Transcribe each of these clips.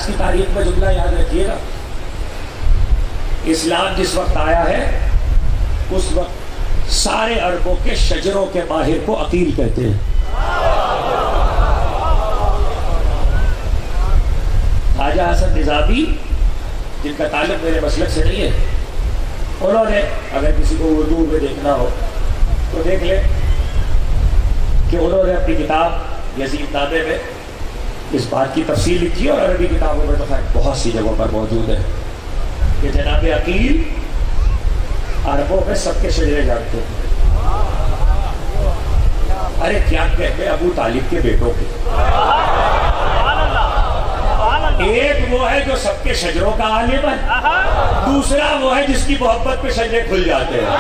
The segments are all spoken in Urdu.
آج کی تاریخ میں جملہ یاد رکھیے گا، اسلام جس وقت آیا ہے اس وقت سارے عربوں کے شجروں کے ماہر کو عقیل کہتے ہیں۔ خواجہ حسن نظامی جن کا تعلق میرے مسلک سے نہیں ہے، انہوں نے اگر کسی کو اردو میں دیکھنا ہو تو دیکھ لیں کہ انہوں نے اپنی کتاب یزید نامے میں اس بات کی تفصیل لکھی ہے، اور عربی کتابوں میں تو خیر بہت سی جگہوں پر موجود ہے کہ جناب عقیل عربوں میں سب کے شجرے جانتے ہیں۔ ارے کیا کہتے ہیں ابو طالب کے بیٹوں کے، ایک وہ ہے جو سب کے شجروں کا عالم ہے، دوسرا وہ ہے جس کی محبت پہ شجرے کھل جاتے ہیں۔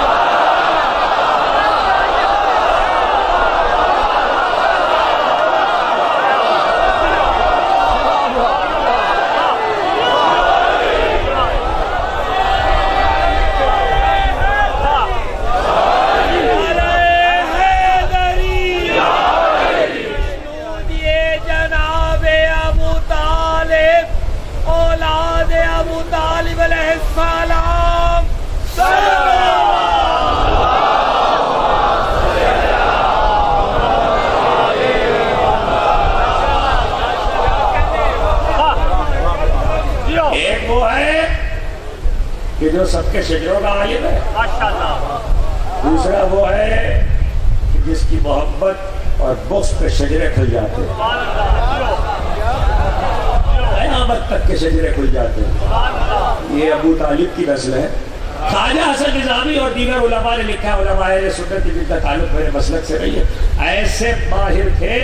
کہ جو سب کے شجروں کا عالم ہے، دوسرا وہ ہے کہ جس کی محبت اور بغض پہ شجرے کھل جاتے ہیں، قیامت تک کے شجرے کھل جاتے ہیں۔ یہ ابو طالب کی نسل ہے۔ خواجہ حسن نظامی اور دیگر علماء نے لکھا، علماء اہل سنت جن کا تعلق میرے مسلک سے نہیں ہے، ایسے ماہر تھے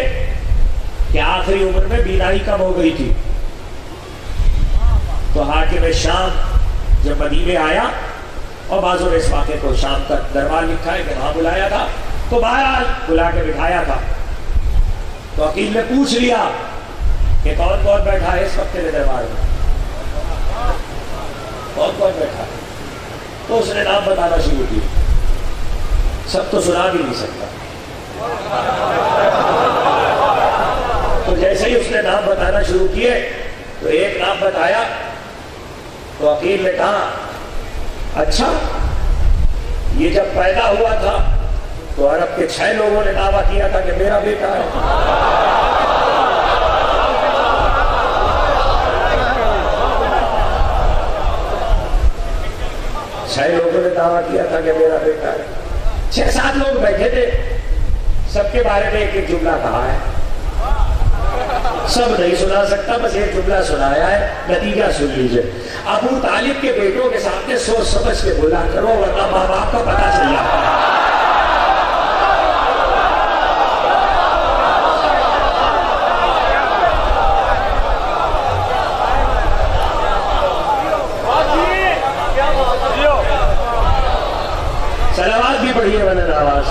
کہ آخری عمر میں بینائی کم ہو گئی تھی، تو حاکم شام جب مدینے آیا، اور بعضوں نے اس واقعے کو شام تک دربار لکھا ہے کہ وہاں بلایا تھا، تو بہرحال بلا کے بٹھایا تھا، تو عقیل نے پوچھ لیا کہ کون کون بیٹھا ہے اس وقت تیرے دربار میں، کون کون بیٹھا ہے؟ تو اس نے نام بتانا شروع کیا، سب تو سنا بھی نہیں سکتا، تو جیسے ہی اس نے نام بتانا شروع کیے تو ایک نام بتایا، تو عقیل نے کہا اچھا یہ جب پیدا ہوا تھا تو عرب کے 6 لوگوں نے دعویٰ کیا تھا کہ میرا بیٹا ہے، 6 لوگوں نے دعویٰ کیا تھا کہ میرا بیٹا ہے، 6-7 لوگ بیٹھے تھے، سب کے بارے میں ایک ایک جملہ کہا ہے، سب نہیں سنا سکتا، بس ایک جملہ سنایا ہے، نتیجہ سن لیجئے۔ ابو طالب کے بیٹوں کے سامنے سوچ سمجھ کے بولا کرو ورنہ ماں باپ کا پتہ چل جاتا ہے۔ صلوات بھی پڑھیے ورنہ آواز